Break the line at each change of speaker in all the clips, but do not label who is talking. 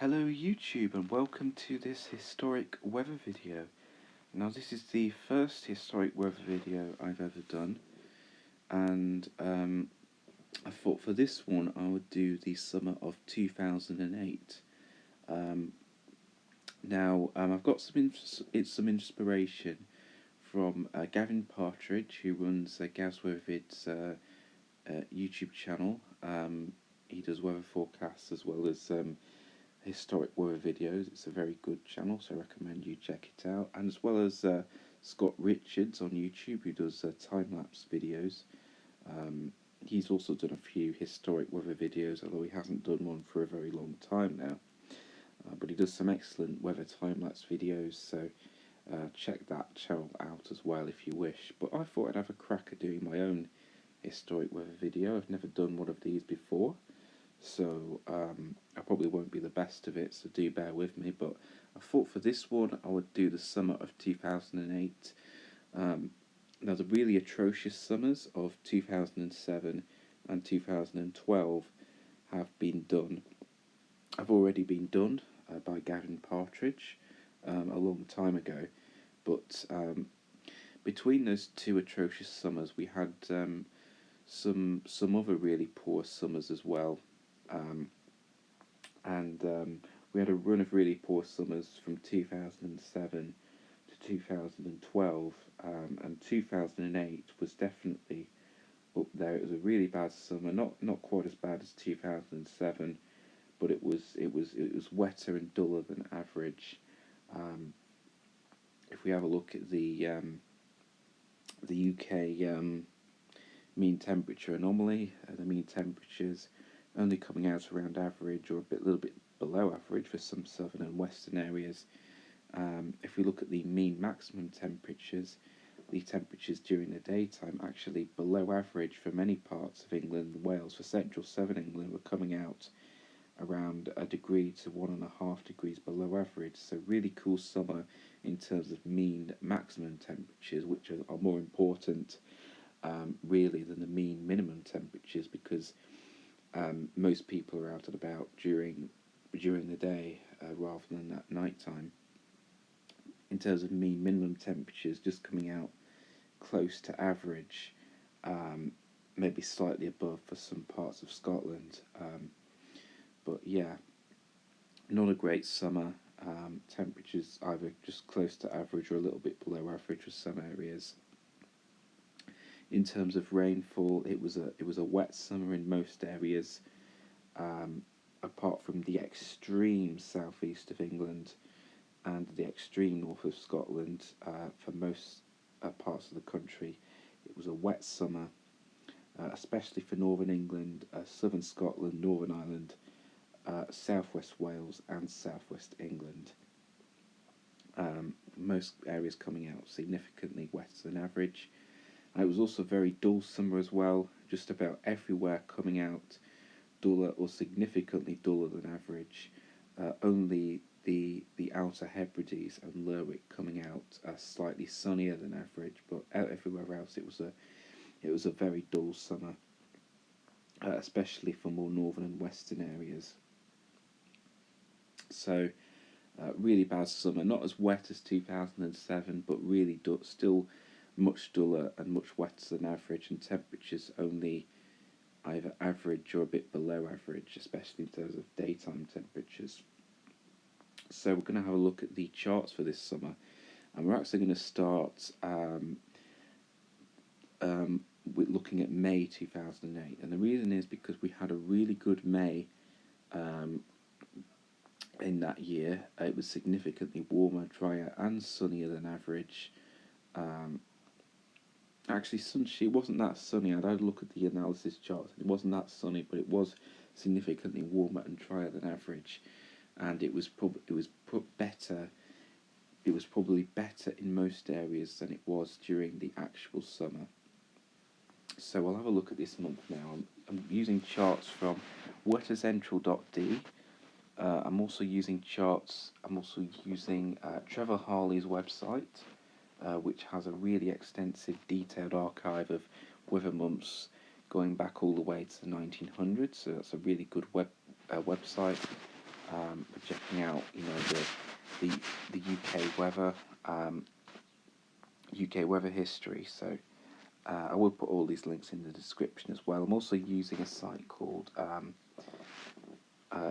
Hello YouTube and welcome to this historic weather video. Now this is the first historic weather video I've ever done, and I thought for this one I would do the summer of 2008. I've got some inspiration from Gavin Partridge, who runs Gaz Weathervid's YouTube channel. He does weather forecasts as well as historic weather videos. It's a very good channel, so I recommend you check it out. And as well as Scott Richards on YouTube, who does time-lapse videos. He's also done a few historic weather videos, although he hasn't done one for a very long time now. But he does some excellent weather time-lapse videos, so check that channel out as well if you wish. But I thought I'd have a crack at doing my own historic weather video. I've never done one of these before, so I probably won't be the best of it, so do bear with me. But I thought for this one I would do the summer of 2008. Now the really atrocious summers of 2007 and 2012 have already been done by Gavin Partridge a long time ago. But between those two atrocious summers we had some other really poor summers as well. We had a run of really poor summers from 2007 to 2012, and 2008 was definitely up there. It was a really bad summer, not quite as bad as 2007, but it was wetter and duller than average. If we have a look at the UK mean temperature anomaly, the mean temperatures only coming out around average or little bit below average for some southern and western areas. If we look at the mean maximum temperatures, the temperatures during the daytime actually below average for many parts of England and Wales. For central southern England were coming out around 1 degree to 1.5 degrees below average. So really cool summer in terms of mean maximum temperatures, which are more important really than the mean minimum temperatures, because most people are out and about during the day rather than at night time. In terms of mean minimum temperatures, just coming out close to average, maybe slightly above for some parts of Scotland. But yeah, not a great summer. Temperatures either just close to average or a little bit below average for some areas. In terms of rainfall, it was a wet summer in most areas, apart from the extreme southeast of England and the extreme north of Scotland. For most parts of the country, it was a wet summer, especially for northern England, southern Scotland, Northern Ireland, southwest Wales and southwest England. Most areas coming out significantly wetter than average. And it was also a very dull summer as well, just about everywhere coming out duller or significantly duller than average. Only the Outer Hebrides and Lerwick coming out slightly sunnier than average, but everywhere else it was a very dull summer, especially for more northern and western areas. So really bad summer, not as wet as 2007, but really still much duller and much wetter than average, and temperatures only either average or a bit below average, especially in terms of daytime temperatures. So we're going to have a look at the charts for this summer, and we're actually going to start with looking at May 2008, and the reason is because we had a really good May in that year. It was significantly warmer, drier and sunnier than average. Actually, it wasn't that sunny. I'd had a look at the analysis charts. It wasn't that sunny, but it was significantly warmer and drier than average, and it was better. It was probably better in most areas than it was during the actual summer. So we'll have a look at this month now. I'm using charts from weathercentral.de. I'm also using Trevor Harley's website, which has a really extensive, detailed archive of weather months going back all the way to the 1900s. So that's a really good website. for checking out, the UK weather, UK weather history. So I will put all these links in the description as well. I'm also using a site called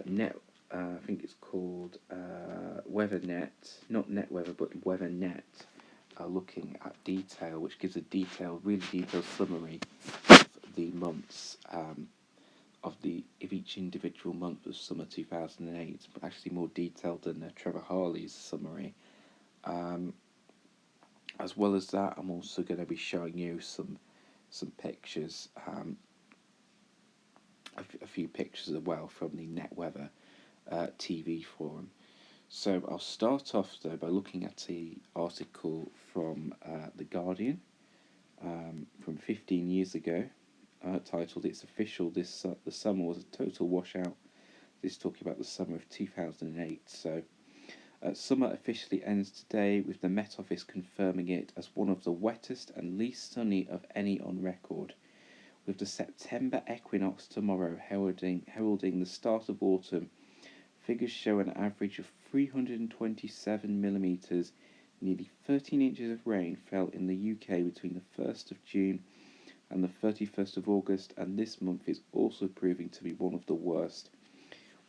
Net. I think it's called WeatherNet, not NetWeather, but WeatherNet. Looking at detail, which gives a really detailed summary of the months of each individual month of summer 2008, but actually more detailed than Trevor Harley's summary. As well as that, I'm also going to be showing you some pictures, a few pictures as well from the NetWeather TV forum. So I'll start off though by looking at the article from The Guardian from 15 years ago, titled "It's Official, the summer was a total washout." This is talking about the summer of 2008. So summer officially ends today, with the Met Office confirming it as one of the wettest and least sunny of any on record, with the September equinox tomorrow heralding the start of autumn. Figures show an average of 327 millimetres, nearly 13 inches of rain fell in the UK between the 1st of June and the 31st of August, and this month is also proving to be one of the worst,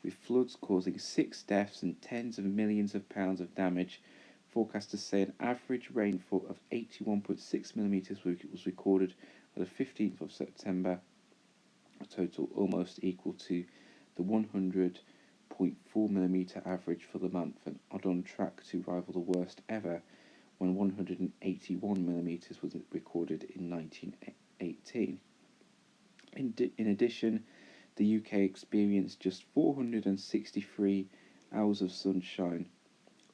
with floods causing 6 deaths and tens of millions of pounds of damage. Forecasters say an average rainfall of 81.6 millimetres was recorded on the 15th of September, a total almost equal to the 100.4 millimetre average for the month, and on track to rival the worst ever when 181 millimetres was recorded in 1918. In addition, the UK experienced just 463 hours of sunshine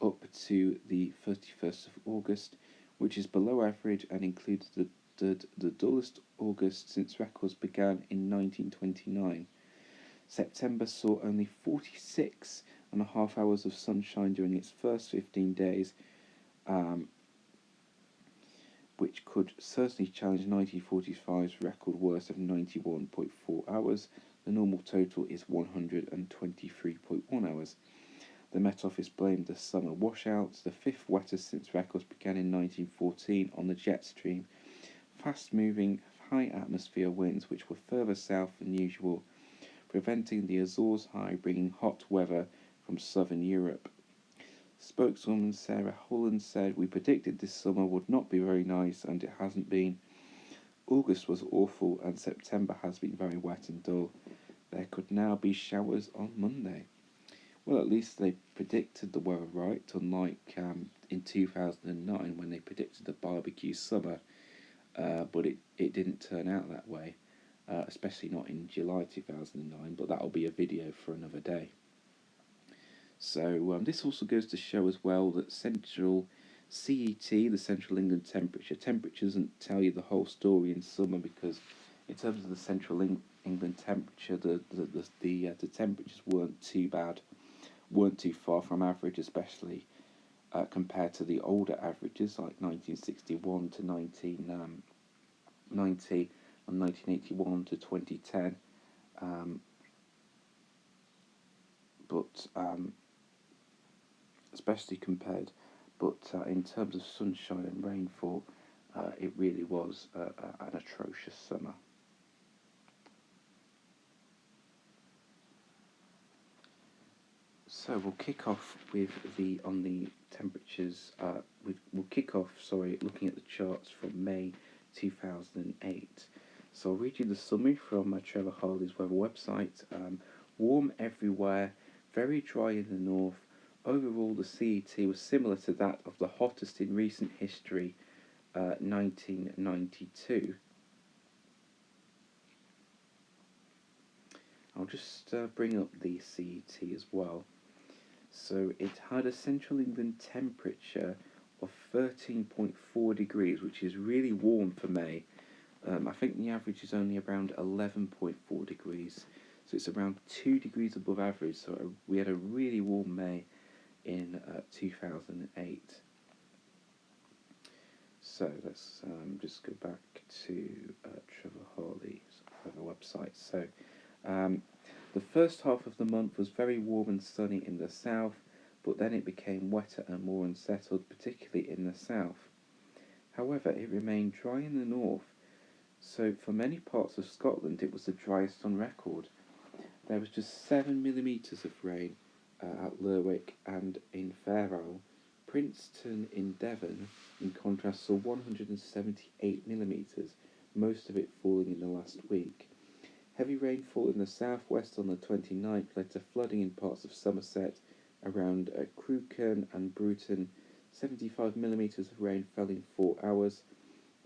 up to the 31st of August, which is below average and includes the dullest August since records began in 1929. September saw only 46.5 hours of sunshine during its first 15 days, which could certainly challenge 1945's record worst of 91.4 hours. The normal total is 123.1 hours. The Met Office blamed the summer washouts, the fifth wettest since records began in 1914, on the jet stream, fast-moving, high-atmosphere winds which were further south than usual, preventing the Azores High bringing hot weather from southern Europe. Spokeswoman Sarah Holland said, "We predicted this summer would not be very nice, and it hasn't been. August was awful, and September has been very wet and dull. There could now be showers on Monday." Well, at least they predicted the weather right, unlike in 2009 when they predicted a barbecue summer, but it didn't turn out that way, especially not in July 2009, but that'll be a video for another day. So this also goes to show as well that central CET, the Central England temperature doesn't tell you the whole story in summer, because in terms of the Central England temperature, the temperatures weren't too bad, weren't too far from average, especially compared to the older averages like 1961 to 1990 and 1981 to 2010. But especially compared, but in terms of sunshine and rainfall, it really was an atrocious summer. So we'll kick off with the temperatures. We'll kick off, looking at the charts from May 2008. So I'll read you the summary from Trevor Harley's weather website. Warm everywhere, very dry in the north. Overall, the CET was similar to that of the hottest in recent history, 1992. I'll just bring up the CET as well. So it had a Central England temperature of 13.4 degrees, which is really warm for May. I think the average is only around 11.4 degrees, so it's around 2 degrees above average. So we had a really warm May in 2008. So let's just go back to Trevor Harley's weather website. So The first half of the month was very warm and sunny in the south, but then it became wetter and more unsettled, particularly in the south. However, it remained dry in the north, so for many parts of Scotland it was the driest on record. There was just 7 millimetres of rain at Lerwick and in Fair Isle. Princeton in Devon, in contrast, saw 178 millimetres, most of it falling in the last week. Heavy rainfall in the southwest on the 29th led to flooding in parts of Somerset around Crewkerne and Bruton. 75 millimetres of rain fell in 4 hours.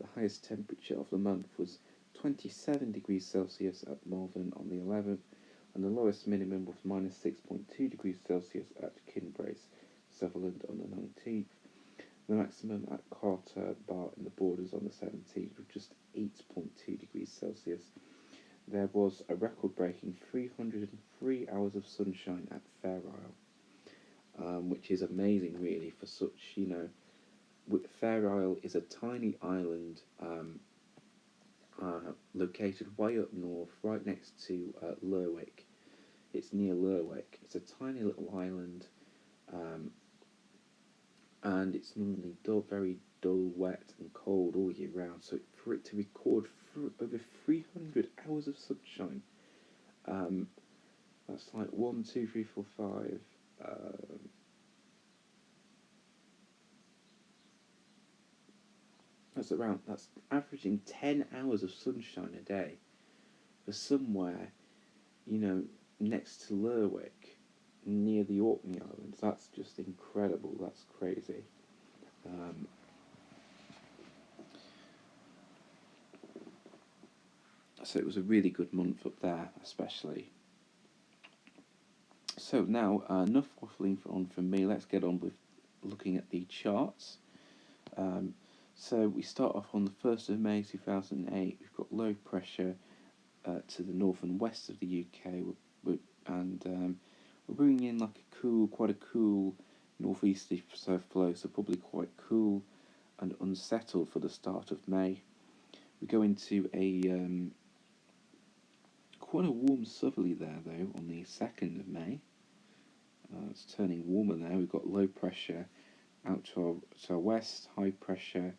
The highest temperature of the month was 27 degrees Celsius at Malvern on the 11th, and the lowest minimum was minus 6.2 degrees Celsius at Kinbrace, Sutherland on the 19th. The maximum at Carter Bar in the Borders on the 17th was just 8.2 degrees Celsius. There was a record-breaking 303 hours of sunshine at Fair Isle, which is amazing, really, for such, Fair Isle is a tiny island located way up north, right next to Lerwick. It's near Lerwick. It's a tiny little island, and it's normally very dull, wet, and cold all year round. So for it to record over 300 hours of sunshine, that's like 1, 2, 3, 4, 5. That's averaging 10 hours of sunshine a day for somewhere, next to Lerwick, near the Orkney Islands. That's just incredible. That's crazy. So it was a really good month up there, especially. So now, enough waffling on from me. Let's get on with looking at the charts. So we start off on the 1st of May 2008. We've got low pressure to the north and west of the UK, and we're bringing in like quite a cool northeasterly flow, so probably quite cool and unsettled for the start of May. We go into a quite a warm southerly there though on the 2nd of May. It's turning warmer now. We've got low pressure out to our west, high pressure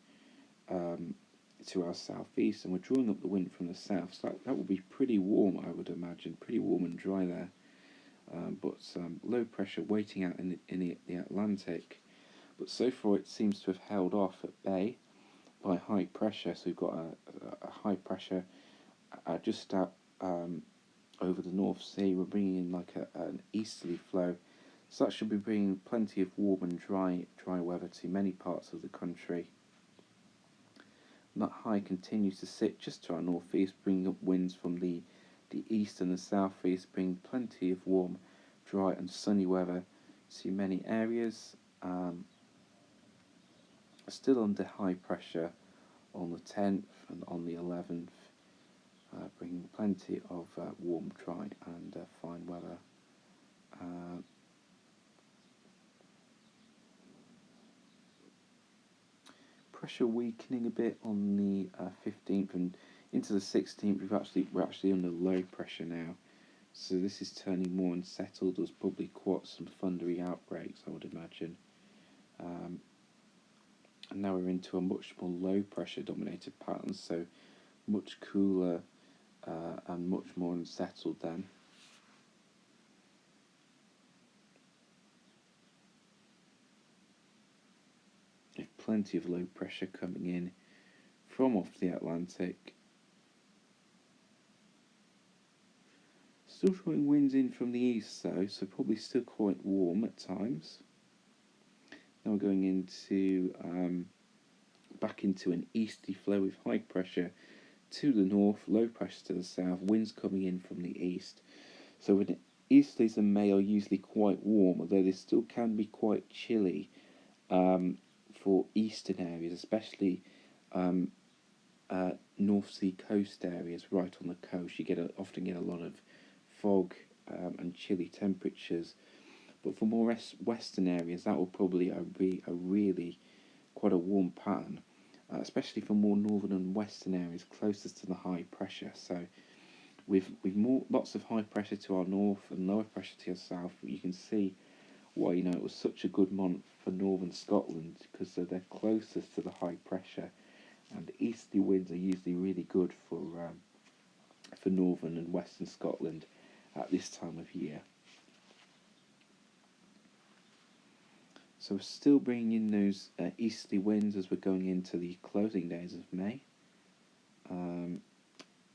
to our southeast, and we're drawing up the wind from the south. So that will be pretty warm, I would imagine, pretty warm and dry there. But low pressure waiting out in the Atlantic. But so far it seems to have held off at bay by high pressure. So we've got a high pressure just out over the North Sea. We're bringing in like an easterly flow. So that should be bringing plenty of warm and dry weather to many parts of the country. And that high continues to sit just to our northeast, bringing up winds from the east and the southeast, bringing plenty of warm, dry and sunny weather to many areas. Still under high pressure on the 10th and on the 11th, bringing plenty of warm, dry and fine weather. Pressure weakening a bit on the 15th and into the 16th. We're actually under low pressure now, so this is turning more unsettled. There's probably quite some thundery outbreaks, I would imagine. And now we're into a much more low pressure dominated pattern, so much cooler and much more unsettled then. Plenty of low pressure coming in from off the Atlantic. Still drawing winds in from the east though, so probably still quite warm at times. Now we're going into back into an easterly flow with high pressure to the north, low pressure to the south, winds coming in from the east. So when easterlies in May are usually quite warm, although they still can be quite chilly for eastern areas, especially North Sea coast areas right on the coast. You often get a lot of fog and chilly temperatures. But for more western areas, that will probably be a really quite a warm pattern, especially for more northern and western areas closest to the high pressure. So with lots of high pressure to our north and lower pressure to our south. You can see why it was such a good month for northern Scotland, because they're closest to the high pressure, and easterly winds are usually really good for northern and western Scotland at this time of year. So we're still bringing in those easterly winds as we're going into the closing days of May. On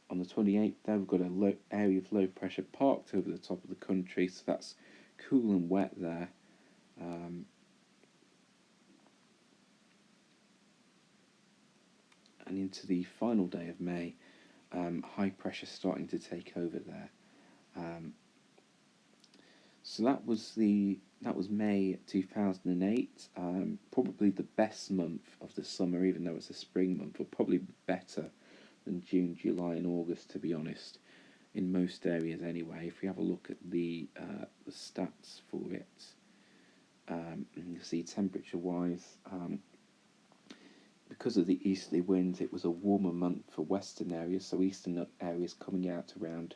the 28th there, we've got a area of low pressure parked over the top of the country, so that's cool and wet there. And into the final day of May, high pressure starting to take over there. So that was May 2008. Probably the best month of the summer, even though it's a spring month, or probably better than June, July, and August, to be honest, in most areas anyway. If we have a look at the stats for it, you can see temperature-wise, because of the easterly winds, it was a warmer month for western areas, so eastern areas coming out around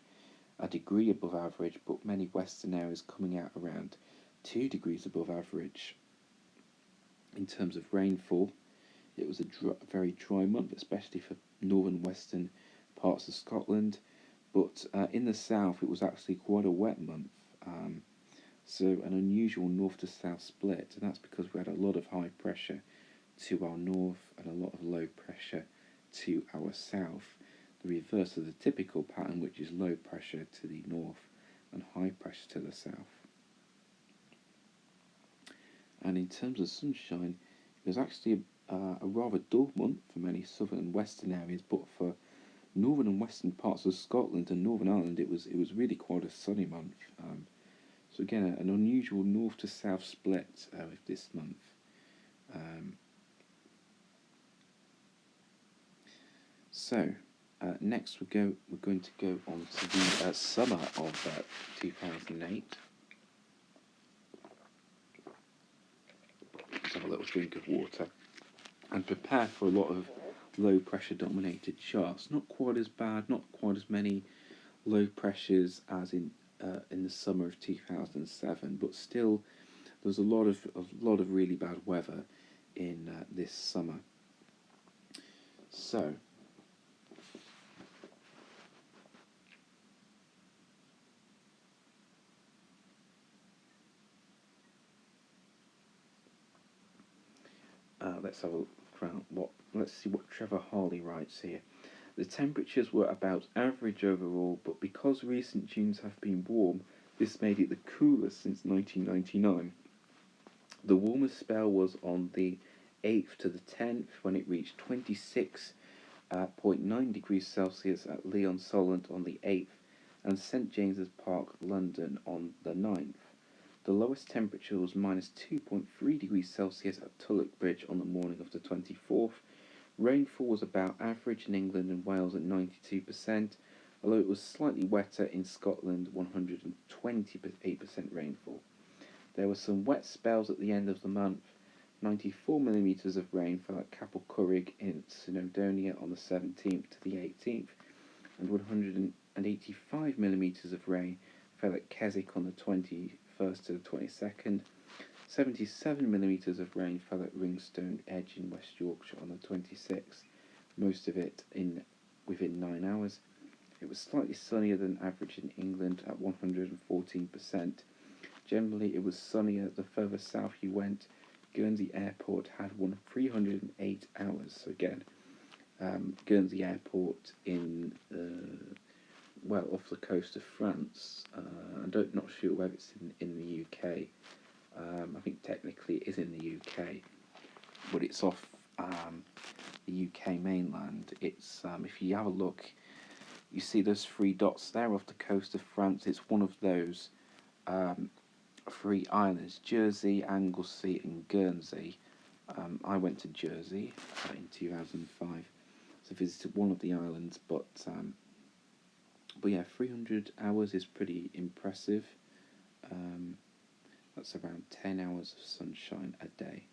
a degree above average, but many western areas coming out around 2 degrees above average. In terms of rainfall, it was a very dry month, especially for northern western parts of Scotland, but in the south it was actually quite a wet month, so an unusual north to south split, and that's because we had a lot of high pressure to our north and a lot of low pressure to our south, the reverse of the typical pattern, which is low pressure to the north and high pressure to the south. And in terms of sunshine, it was actually a rather dull month for many southern and western areas, but for northern and western parts of Scotland and Northern Ireland, it was really quite a sunny month. So again, an unusual north to south split with this month. Next we're going to go on to the summer of 2008. Let's have a little drink of water and prepare for a lot of low pressure dominated charts. Not quite as bad, not quite as many low pressures as in the summer of 2007, but still there's a lot of really bad weather in this summer. So let's have a look around. Let's see what Trevor Harley writes here. The temperatures were about average overall, but because recent Junes have been warm, this made it the coolest since 1999. The warmest spell was on the 8th to the 10th, when it reached 26.9 degrees Celsius at Leon Solent on the 8th, and St James's Park, London on the 9th. The lowest temperature was minus 2.3 degrees Celsius at Tulloch Bridge on the morning of the 24th. Rainfall was about average in England and Wales at 92%, although it was slightly wetter in Scotland, 128% rainfall. There were some wet spells at the end of the month. 94 millimetres of rain fell at Capel Curig in Snowdonia on the 17th to the 18th, and 185 millimetres of rain fell at Keswick on the 21st to the 22nd. 77 millimetres of rain fell at Ringstone Edge in West Yorkshire on the 26th, most of it within 9 hours. It was slightly sunnier than average in England at 114%. Generally, it was sunnier the further south you went. Guernsey Airport had 308 hours. So again, Guernsey Airport in off the coast of France. I'm not sure whether it's in the UK. I think technically it is in the UK, but it's off the UK mainland. It's if you have a look, you see those 3 dots there off the coast of France. It's one of those 3 islands: Jersey, Anglesey, and Guernsey. I went to Jersey in 2005, so visited one of the islands. But yeah, 300 hours is pretty impressive. That's around 10 hours of sunshine a day.